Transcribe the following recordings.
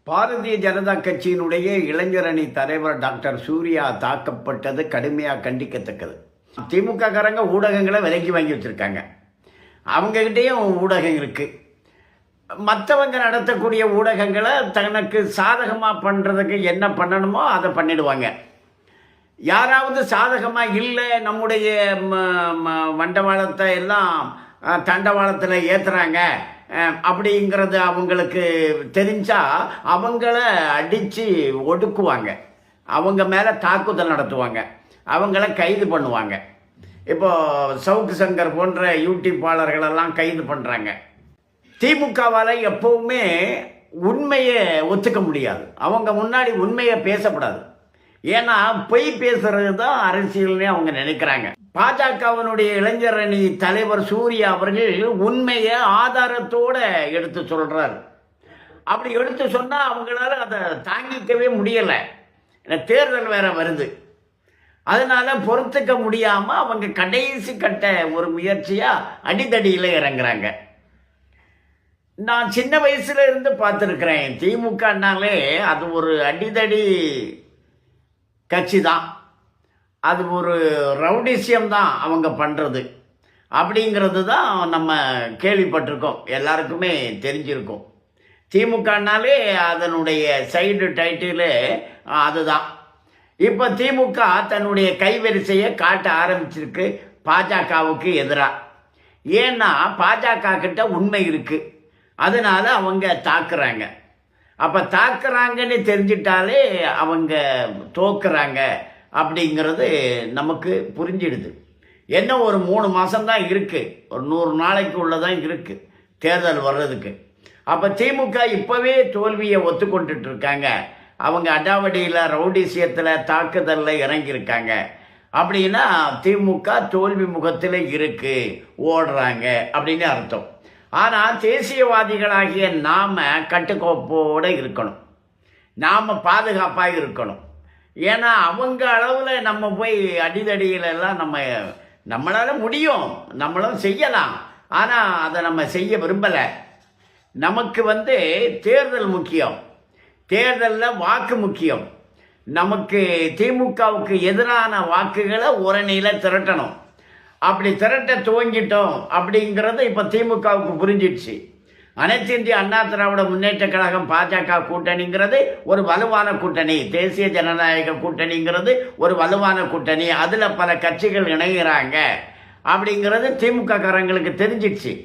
பாரதிய ஜனதா கட்சியினுடைய இளைஞரணி தலைவர் டாக்டர் சூர்யா தாக்கப்பட்டது கடுமையாக கண்டிக்கத்தக்கது. திமுக காரங்க ஊடகங்களை விலைக்கு வாங்கி வச்சிருக்காங்க. அவங்ககிட்டயும் ஊடகம் இருக்கு. மற்றவங்க நடத்தக்கூடிய ஊடகங்களை தனக்கு சாதகமாக பண்ணுறதுக்கு என்ன பண்ணணுமோ அதை பண்ணிடுவாங்க. யாராவது சாதகமாக இல்லை, நம்முடைய வண்டவாளத்தை எல்லாம் தண்டவாளத்தில் ஏற்றுறாங்க அப்படிங்கிறது அவங்களுக்கு தெரிஞ்சால் அவங்கள அடித்து ஒடுக்குவாங்க, அவங்க மேலே தாக்குதல் நடத்துவாங்க, அவங்கள கைது பண்ணுவாங்க. இப்போது சவுக்கு சங்கர் போன்ற யூடியூப்பாளர்களெல்லாம் கைது பண்ணுறாங்க. திமுகவால் எப்பவுமே உண்மையை ஒத்துக்க முடியாது. அவங்க முன்னாடி உண்மையை பேசப்படாது. ஏன்னா பொய் பேசுறது தான் அரசியல்னே அவங்க நினைக்கிறாங்க. பாஜகவினுடைய இளைஞரணி தலைவர் சூர்யா அவர்கள் உண்மையை ஆதாரத்தோடு எடுத்து சொல்கிறார். அப்படி எடுத்து சொன்னால் அவங்களால அதை தாங்கிக்கவே முடியலை. தேர்தல் வேற வருது. அதனால பொறுத்துக்க முடியாமல் அவங்க கடைசி கட்ட ஒரு முயற்சியாக அடிதடியில் இறங்குறாங்க. நான் சின்ன வயசுல இருந்து பார்த்துருக்கிறேன். திமுகனாலே அது ஒரு அடிதடி கட்சி தான், அது ஒரு ரவுடிசியம் தான் அவங்க பண்ணுறது அப்படிங்கிறது தான் நம்ம கேள்விப்பட்டிருக்கோம், எல்லாருக்குமே தெரிஞ்சிருக்கும். திமுகனாலே அதனுடைய சைடு டைட்டிலு அதுதான். இப்போ திமுக தன்னுடைய கைவரிசையை காட்ட ஆரம்பிச்சிருக்கு பாஜகவுக்கு எதிராக. ஏன்னா பாஜக கிட்ட உண்மை இருக்குது, அதனால அவங்க தாக்குறாங்க. அப்போ தாக்குறாங்கன்னு தெரிஞ்சிட்டாலே அவங்க தோக்குறாங்க அப்படிங்கிறது நமக்கு புரிஞ்சிடுது. என்ன ஒரு 3 மாதம்தான் இருக்குது, ஒரு 100 நாளைக்கு உள்ளதான் இருக்குது தேர்தல் வர்றதுக்கு. அப்போ திமுக இப்போவே தோல்வியை ஒத்துக்கொண்டுட்டு இருக்காங்க. அவங்க அடாவடியில் ரவுடிசியத்தில் தாக்குதலில் இறங்கியிருக்காங்க. அப்படின்னா திமுக தோல்வி முகத்தில் இருக்குது, ஓடுறாங்க அப்படின்னு அர்த்தம். ஆனால் தேசியவாதிகளாகிய நாம் கட்டுக்கோப்போடு இருக்கணும், நாம் பாதுகாப்பாக இருக்கணும். ஏன்னா அவங்க அளவில் நம்ம போய் அடிதடியிலெல்லாம் நம்மளால் முடியும், நம்மளும் செய்யலாம். ஆனால் அதை நம்ம செய்ய விரும்பலை. நமக்கு தேர்தல் முக்கியம், தேர்தலில் வாக்கு முக்கியம். நமக்கு திமுகவுக்கு எதிரான வாக்குகளை உரணியில் திரட்டணும். அப்படி திரட்ட துவங்கிட்டோம் அப்படிங்கிறது இப்போ திமுகவுக்கு புரிஞ்சிடுச்சு. அனைத்து இந்திய அண்ணா திராவிட முன்னேற்ற கழகம் பாஜக கூட்டணிங்கிறது ஒரு வலுவான கூட்டணி, தேசிய ஜனநாயக கூட்டணிங்கிறது ஒரு வலுவான கூட்டணி, அதில் பல கட்சிகள் இணைகிறாங்க அப்படிங்கிறது திமுக காரங்களுக்கு தெரிஞ்சிடுச்சு.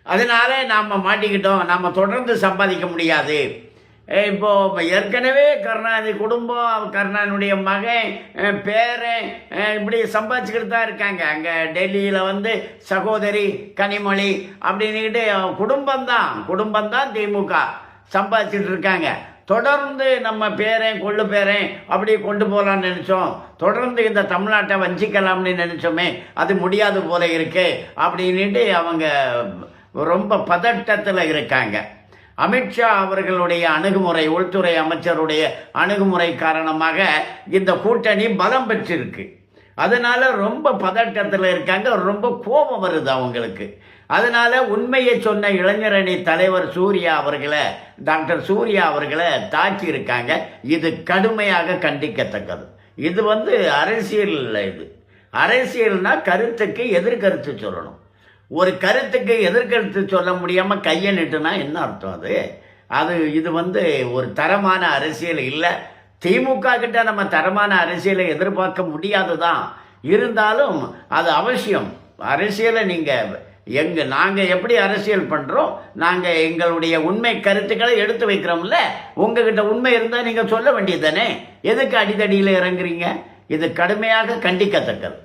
அதனால நாம் மாட்டிக்கிட்டோம், நாம் தொடர்ந்து சம்பாதிக்க முடியாது. இப்போது ஏற்கனவே கருணாநிதி குடும்பம், கருணாநிதியுடைய மகன், பேரன் இப்படி சம்பாதிச்சுக்கிட்டு தான் இருக்காங்க. அங்கே டெல்லியில் சகோதரி கனிமொழி அப்படின்னுக்கிட்டு குடும்பம்தான் திமுக சம்பாதிச்சுட்டு இருக்காங்க. தொடர்ந்து நம்ம பேரன் கொள்ளு பேரன் அப்படி கொண்டு போகலான்னு நினச்சோம், தொடர்ந்து இந்த தமிழ்நாட்டை வஞ்சிக்கலாம்னு நினச்சோமே, அது முடியாது போல இருக்கு அப்படின்ட்டு அவங்க ரொம்ப பதட்டத்தில் இருக்காங்க. அமித்ஷா அவர்களுடைய அணுகுமுறை, உள்துறை அமைச்சருடைய அணுகுமுறை காரணமாக இந்த கூட்டணி பலம் பெற்றிருக்கு. அதனால ரொம்ப பதட்டத்தில் இருக்காங்க, ரொம்ப கோபம் வருது அவங்களுக்கு. அதனால உண்மையை சொன்ன இளைஞரணி தலைவர் சூர்யா அவர்களை, டாக்டர் சூர்யா அவர்களை தாக்கி இருக்காங்க. இது கடுமையாக கண்டிக்கத்தக்கது. இது அரசியல் இல்லை. இது அரசியல்னா கருத்துக்கு எதிர்கருத்து சொல்லணும். ஒரு கருத்துக்கு எதிர்கருத்து சொல்ல முடியாமல் கையை நிட்டுனா என்ன அர்த்தம்? இது ஒரு தரமான அரசியல் இல்லை. திமுக கிட்ட நம்ம தரமான அரசியலை எதிர்பார்க்க முடியாது தான். இருந்தாலும் அது அவசியம். அரசியலை நாங்கள் எப்படி அரசியல் பண்ணுறோம், நாங்கள் எங்களுடைய உண்மை கருத்துக்களை எடுத்து வைக்கிறோம்ல. உங்ககிட்ட உண்மை இருந்தால் நீங்கள் சொல்ல வேண்டியது தானே, எதுக்கு அடிதடியில் இறங்குறீங்க? இது கடுமையாக கண்டிக்கத்தக்கது.